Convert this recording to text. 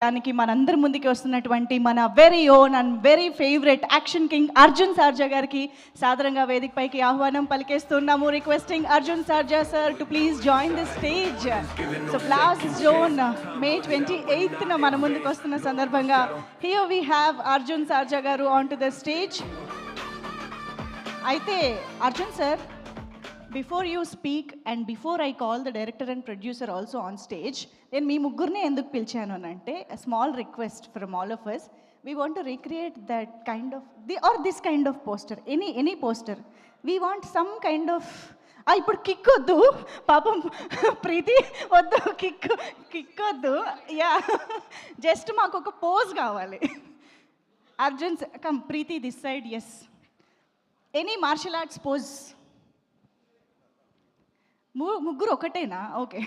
దానికి మనందరి ముందుకి వస్తున్నటువంటి మన very own and very favourite action king Arjun Sarja గారికి సాదరంగా వేదికపైకి ఆహ్వానం పలికేస్తున్నాము. Requesting Arjun Sarja sir to please join the stage. So flash zone May 28న మన ముందుకు వస్తున్న సందర్భంగా here we have Arjun Sarja గారు ఆన్ టు ద స్టేజ్. అయితే Arjun sir, before you speak and before I call the director and producer also on stage, నేను మీ ముగ్గురిని ఎందుకు పిలిచాను అని అంటే, small request from all of us. We want to recreate that kind of this kind of poster, any poster. We want some kind of, ఇప్పుడు kick వద్దు పాపం, ప్రీతి వద్దు, కిక్ వద్దు, యా, జస్ట్ మాకు ఒక పోజ్ కావాలి. Arjun come, Preeti this side, yes, any martial arts pose. ముగ్గురు ఒకటేనా? ఓకే.